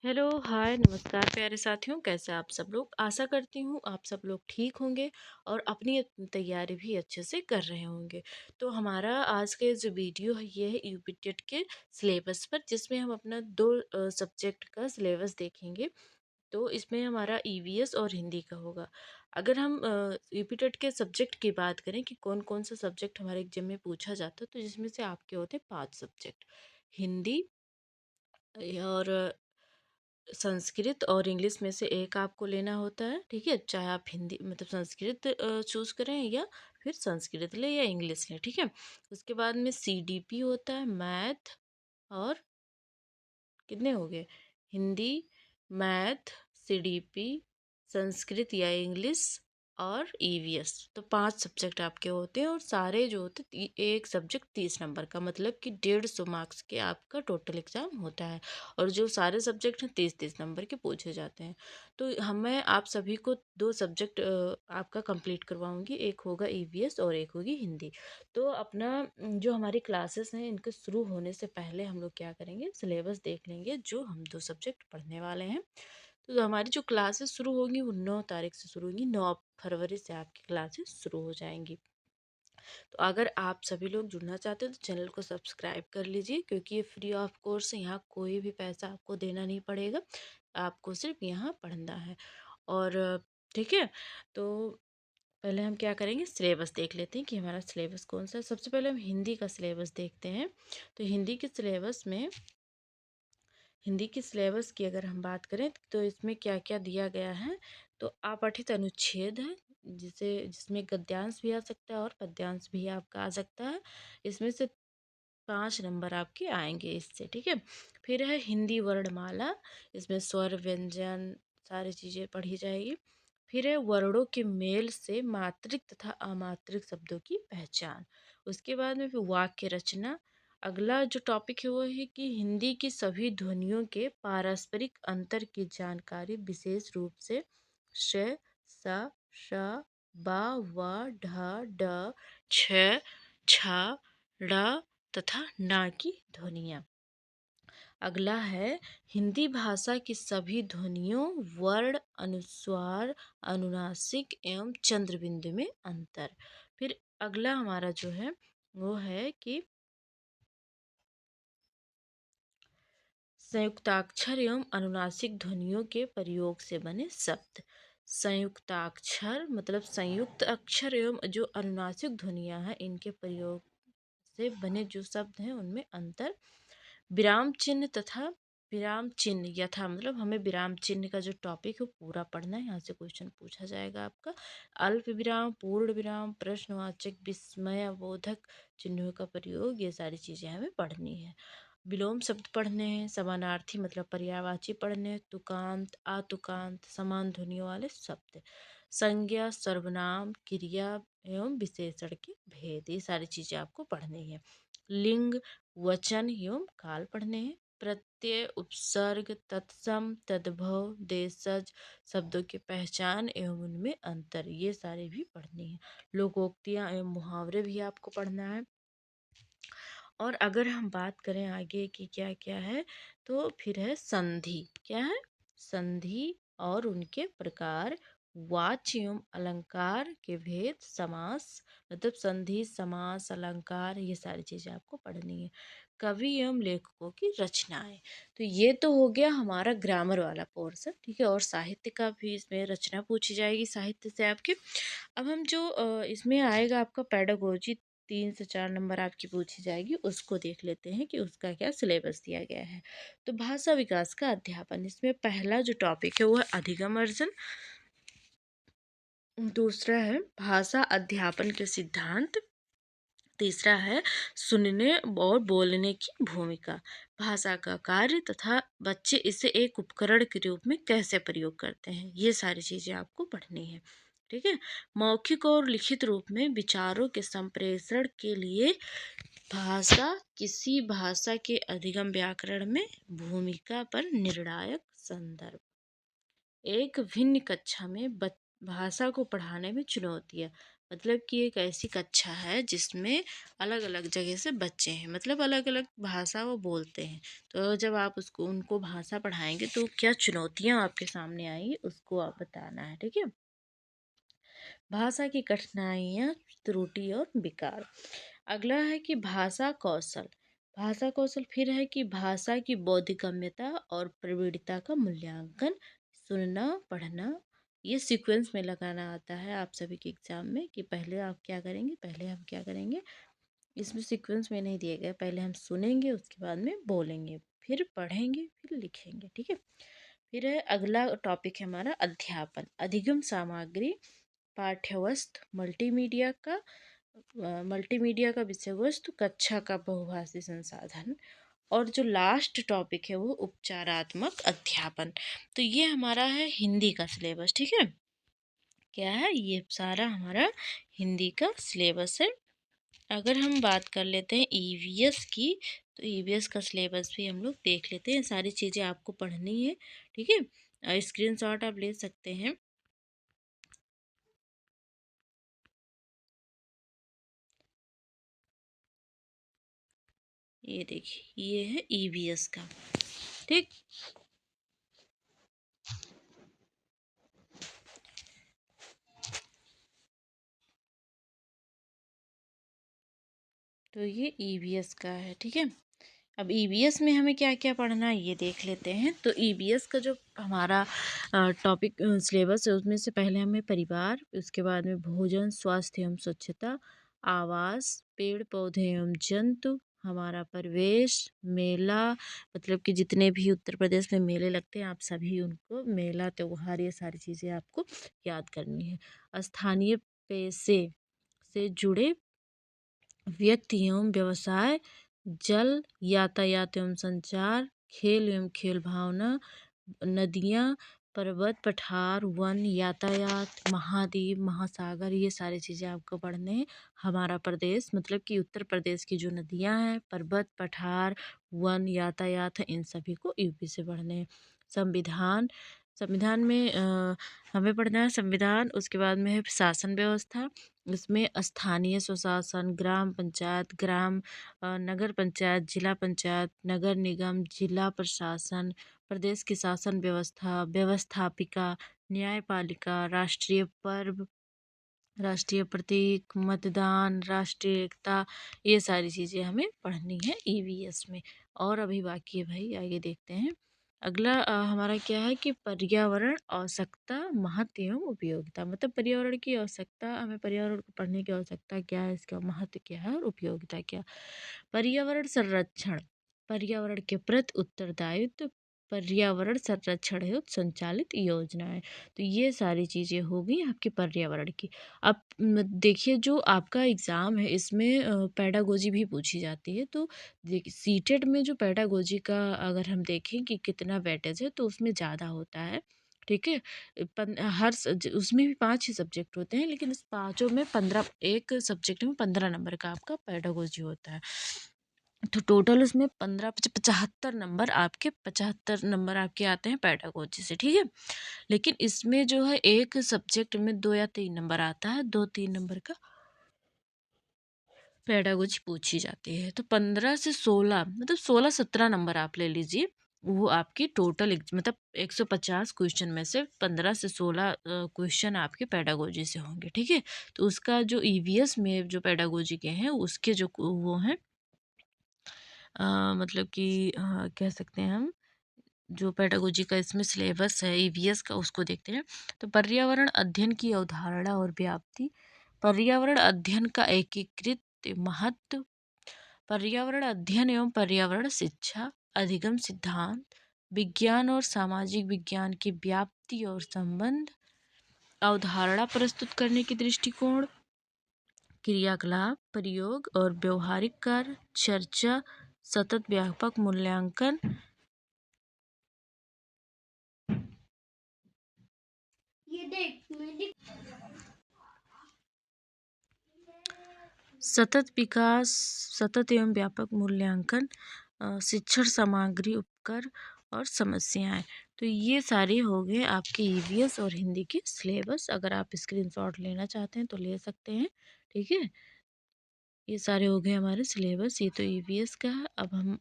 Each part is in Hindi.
हेलो, हाय, नमस्कार प्यारे साथियों, कैसे आप सब लोग? आशा करती हूँ आप सब लोग ठीक होंगे और अपनी तैयारी भी अच्छे से कर रहे होंगे। तो हमारा आज का जो वीडियो है ये है यूपी टेट के सिलेबस पर, जिसमें हम अपना दो सब्जेक्ट का सिलेबस देखेंगे। तो इसमें हमारा ईवीएस और हिंदी का होगा। अगर हम यूपी टेट के सब्जेक्ट की बात करें कि कौन कौन सा सब्जेक्ट हमारे एग्जाम में पूछा जाता है, तो जिसमें से आपके होते हैं 5 सब्जेक्ट। हिंदी और संस्कृत और इंग्लिश में से एक आपको लेना होता है, ठीक है। चाहे आप हिंदी मतलब संस्कृत चूज़ करें या फिर संस्कृत लें या इंग्लिश लें, ठीक है। उसके बाद में सीडीपी होता है, मैथ और कितने हो गए? हिंदी, मैथ, सीडीपी, संस्कृत या इंग्लिश और ईवीएस। तो 5 सब्जेक्ट आपके होते हैं और सारे जो होते एक सब्जेक्ट 30 नंबर का, मतलब कि 150 मार्क्स के आपका टोटल एग्जाम होता है। और जो सारे सब्जेक्ट हैं 30-30 नंबर के पूछे जाते हैं। तो मैं आप सभी को दो सब्जेक्ट आपका कंप्लीट करवाऊंगी, एक होगा ईवीएस और एक होगी हिंदी। तो अपना जो हमारी क्लासेस हैं इनके शुरू होने से पहले हम लोग क्या करेंगे, सिलेबस देख लेंगे जो हम दो सब्जेक्ट पढ़ने वाले हैं। तो हमारी जो क्लासेस शुरू होंगी वो 9 तारीख से शुरू होंगी, 9 फरवरी से आपकी क्लासेस शुरू हो जाएंगी। तो अगर आप सभी लोग जुड़ना चाहते हो तो चैनल को सब्सक्राइब कर लीजिए, क्योंकि ये फ्री ऑफ कोर्स है, यहाँ कोई भी पैसा आपको देना नहीं पड़ेगा, आपको सिर्फ यहाँ पढ़ना है। और ठीक है। तो पहले हम क्या करेंगे, सिलेबस देख लेते हैं कि हमारा सिलेबस कौन सा है। सबसे पहले हम हिंदी का सिलेबस देखते हैं। तो हिंदी के सिलेबस की अगर हम बात करें तो इसमें क्या क्या दिया गया है। तो अपठित अनुच्छेद है, जिसमें गद्यांश भी आ सकता है और पद्यांश भी आपका आ सकता है। इसमें से 5 नंबर आपके आएंगे इससे, ठीक है। फिर है हिंदी वर्णमाला, इसमें स्वर व्यंजन सारी चीज़ें पढ़ी जाएगी। फिर है वर्णों के मेल से मात्रिक तथा अमात्रिक शब्दों की पहचान। उसके बाद में फिर वाक्य रचना। अगला जो टॉपिक है वो है कि हिंदी की सभी ध्वनियों के पारस्परिक अंतर की जानकारी, विशेष रूप से श, स, श, ब, व, ढ, ड, छ, छ, ड़ तथा ना की ध्वनियाँ। अगला है हिंदी भाषा की सभी ध्वनियों, वर्ण, अनुस्वार, अनुनासिक एवं चंद्र बिंदु में अंतर। फिर अगला हमारा जो है वो है कि संयुक्ताक्षर एवं अनुनासिक ध्वनियों के प्रयोग से बने शब्द। संयुक्ताक्षर मतलब संयुक्त अक्षर एवं जो अनुनासिक ध्वनियाँ हैं इनके प्रयोग से बने जो शब्द हैं उनमें अंतर। विराम चिन्ह तथा विराम चिन्ह यथा, मतलब हमें विराम चिन्ह का जो टॉपिक है वो पूरा पढ़ना है, यहाँ से क्वेश्चन पूछा जाएगा आपका। अल्प विराम, पूर्ण विराम, प्रश्नवाचक, विस्मय बोधक चिन्हों का प्रयोग, ये सारी चीज़ें हमें पढ़नी है। विलोम शब्द पढ़ने हैं, समानार्थी मतलब पर्यायवाची पढ़ने हैं, तुकांत, आतुकांत, समान ध्वनियों वाले शब्द, संज्ञा, सर्वनाम, क्रिया एवं विशेषण के भेद, ये सारी चीज़ें आपको पढ़नी है। लिंग, वचन एवं काल पढ़ने हैं। प्रत्यय, उपसर्ग, तत्सम, तद्भव, देशज शब्दों की पहचान एवं उनमें अंतर, ये सारे भी पढ़ने हैं। लोकोक्तियाँ एवं मुहावरे भी आपको पढ़ना है। और अगर हम बात करें आगे की क्या क्या है, तो फिर है संधि। क्या है? संधि और उनके प्रकार, वाच्य एवं अलंकार के भेद, समास मतलब संधि, समास, अलंकार, ये सारी चीज़ें आपको पढ़नी है। कवि एवं लेखकों की रचनाएं। तो ये तो हो गया हमारा ग्रामर वाला पोर्शन, ठीक है। और साहित्य का भी इसमें रचना पूछी जाएगी साहित्य से आपके। अब हम जो इसमें आएगा आपका पेडागोजी, 3 से 4 नंबर आपकी पूछी जाएगी, उसको देख लेते हैं कि उसका क्या सिलेबस दिया गया है। तो भाषा विकास का अध्यापन, इसमें पहला जो टॉपिक है वो है अधिगम अर्जन। दूसरा है भाषा अध्यापन के सिद्धांत। तीसरा है सुनने और बोलने की भूमिका, भाषा का कार्य तथा बच्चे इसे एक उपकरण के रूप में कैसे प्रयोग करते हैं, ये सारी चीज़ें आपको पढ़नी है, ठीक है। मौखिक और लिखित रूप में विचारों के संप्रेषण के लिए भाषा, किसी भाषा के अधिगम व्याकरण में भूमिका पर निर्णायक संदर्भ। एक भिन्न कक्षा में भाषा को पढ़ाने में चुनौतियाँ। मतलब कि एक ऐसी कक्षा है जिसमें अलग अलग जगह से बच्चे हैं, मतलब अलग अलग भाषा वो बोलते हैं। तो जब आप उसको उनको भाषा पढ़ाएंगे तो क्या चुनौतियाँ आपके सामने आएंगी उसको आप बताना है, ठीक है। भाषा की कठिनाइयाँ, त्रुटि और विकार। अगला है कि भाषा कौशल। भाषा कौशल फिर है कि भाषा की बौद्धिकम्यता और प्रवीणता का मूल्यांकन। सुनना, पढ़ना, ये सीक्वेंस में लगाना आता है आप सभी के एग्जाम में कि पहले आप क्या करेंगे, पहले हम क्या करेंगे। इसमें सीक्वेंस में नहीं दिए गए, पहले हम सुनेंगे उसके बाद में बोलेंगे, फिर पढ़ेंगे, फिर लिखेंगे, ठीक है। फिर है अगला टॉपिक है हमारा अध्यापन। अधिगम सामग्री, पाठ्यवस्तु, मल्टीमीडिया का विषय वस्तु, कक्षा का बहुभाषी संसाधन। और जो लास्ट टॉपिक है वो उपचारात्मक अध्यापन। तो ये हमारा है हिंदी का सिलेबस, ठीक है। क्या है ये सारा हमारा हिंदी का सिलेबस है। अगर हम बात कर लेते हैं ईवीएस की, तो ईवीएस का सिलेबस भी हम लोग देख लेते हैं। सारी चीज़ें आपको पढ़नी है, ठीक है। स्क्रीनशॉट आप ले सकते हैं। ये देखिए, ये है ईवीएस का, ठीक। तो ये ईवीएस का है, ठीक है। अब ईवीएस में हमें क्या क्या पढ़ना है ये देख लेते हैं। तो ईवीएस का जो हमारा टॉपिक सिलेबस है उसमें से पहले हमें परिवार, उसके बाद में भोजन, स्वास्थ्य एवं स्वच्छता, आवास, पेड़ पौधे एवं जंतु, हमारा परिवेश, मेला, मतलब कि जितने भी उत्तर प्रदेश में मेले लगते हैं आप सभी उनको, मेला, त्योहार, ये सारी चीज़ें आपको याद करनी है। स्थानीय पेशे से जुड़े व्यक्ति एवं व्यवसाय, जल, यातायात एवं संचार, खेल एवं खेल भावना, नदियाँ, पर्वत, पठार, वन, यातायात, महाद्वीप, महासागर, ये सारी चीज़ें आपको पढ़ने हैं। हमारा प्रदेश, मतलब कि उत्तर प्रदेश की जो नदियाँ हैं, पर्वत, पठार, वन, यातायात है, इन सभी को यूपी से पढ़ने हैं। संविधान, संविधान में हमें पढ़ना है संविधान। उसके बाद में है शासन व्यवस्था। इसमें स्थानीय स्वशासन, ग्राम पंचायत, नगर पंचायत, जिला पंचायत, नगर निगम, जिला प्रशासन, प्रदेश की शासन व्यवस्था, व्यवस्थापिका, न्यायपालिका, राष्ट्रीय पर्व, राष्ट्रीय प्रतीक, मतदान, राष्ट्रीय एकता, ये सारी चीज़ें हमें पढ़नी है ईवीएस में। और अभी बाकी है भाई, आगे देखते हैं। अगला हमारा क्या है कि पर्यावरण आवश्यकता, महत्व एवं उपयोगिता। मतलब पर्यावरण की आवश्यकता, हमें पर्यावरण को पढ़ने की आवश्यकता क्या है, इसका महत्व क्या है और उपयोगिता क्या। पर्यावरण संरक्षण, पर्यावरण के प्रति उत्तरदायित्व, पर्यावरण संरक्षण हेतु संचालित योजनाएं। तो ये सारी चीज़ें होगी आपकी पर्यावरण की। अब देखिए जो आपका एग्ज़ाम है इसमें पेडागोजी भी पूछी जाती है। तो देखिए सीटेट में जो पेडागोजी का अगर हम देखें कि कितना वेटेज है तो उसमें ज़्यादा होता है, ठीक है। उसमें भी 5 ही सब्जेक्ट होते हैं, लेकिन इस पाँचों में 15, एक सब्जेक्ट में 15 नंबर का आपका पेडागोजी होता है। तो टोटल उसमें 75 नंबर आपके आते हैं पेडागोजी से, ठीक है। लेकिन इसमें जो है एक सब्जेक्ट में 2 या 3 नंबर आता है, 2-3 नंबर का पेडागोजी पूछी जाती है। तो 15 से 16, मतलब 16-17 नंबर आप ले लीजिए, वो आपकी टोटल मतलब 150 क्वेश्चन में से 15 से 16 क्वेश्चन आपके पेडागोजी से होंगे, ठीक है। तो उसका जो ईवीएस में जो पेडागोजी के हैं उसके जो वो हैं मतलब कि कह सकते हैं हम, जो पेडागोजी का इसमें सिलेबस है ईवीएस का उसको देखते हैं। तो पर्यावरण अध्ययन की अवधारणा और व्याप्ति, पर्यावरण अध्ययन का एकीकृत महत्व, पर्यावरण अध्ययन एवं पर्यावरण शिक्षा, अधिगम सिद्धांत, विज्ञान और सामाजिक विज्ञान की व्याप्ति और संबंध, अवधारणा प्रस्तुत करने की दृष्टिकोण, क्रियाकलाप, प्रयोग और व्यवहारिक कार्य, चर्चा, सतत व्यापक मूल्यांकन, ये देख सतत विकास, सतत एवं व्यापक मूल्यांकन, शिक्षण सामग्री उपकर और समस्याएं। तो ये सारे हो गए आपके ईवीएस और हिंदी के सिलेबस। अगर आप स्क्रीनशॉट लेना चाहते हैं तो ले सकते हैं। ठीक है, ये सारे हो गए हमारे सिलेबस। ये तो ईवीएस का है। अब हम,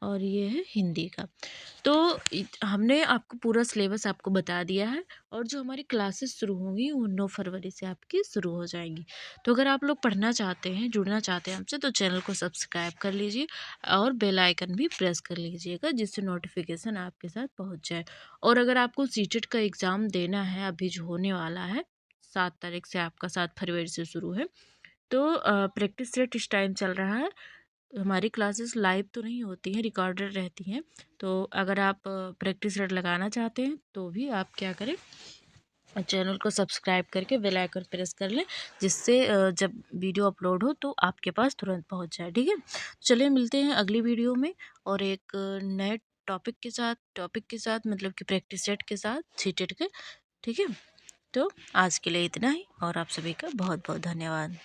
और ये है हिंदी का। तो हमने आपको पूरा सिलेबस आपको बता दिया है। और जो हमारी क्लासेस शुरू होंगी वो 9 फरवरी से आपकी शुरू हो जाएंगी। तो अगर आप लोग पढ़ना चाहते हैं, जुड़ना चाहते हैं हमसे, तो चैनल को सब्सक्राइब कर लीजिए और बेल आइकन भी प्रेस कर लीजिएगा, जिससे नोटिफिकेशन आपके साथ पहुंच जाए। और अगर आपको सीटेट का एग्ज़ाम देना है, अभी जो होने वाला है 7 तारीख से, आपका 7 फरवरी से शुरू है, तो प्रैक्टिस सेट इस टाइम चल रहा है। हमारी क्लासेस लाइव तो नहीं होती हैं, रिकॉर्डेड रहती हैं। तो अगर आप प्रैक्टिस सेट लगाना चाहते हैं तो भी आप क्या करें, चैनल को सब्सक्राइब करके बेल आइकन प्रेस कर लें, जिससे जब वीडियो अपलोड हो तो आपके पास तुरंत पहुंच जाए। ठीक है, चलिए मिलते हैं अगली वीडियो में और एक नए टॉपिक के साथ मतलब कि प्रैक्टिस सेट के साथ सीटेट के। ठीक है, तो आज के लिए इतना ही और आप सभी का बहुत बहुत धन्यवाद।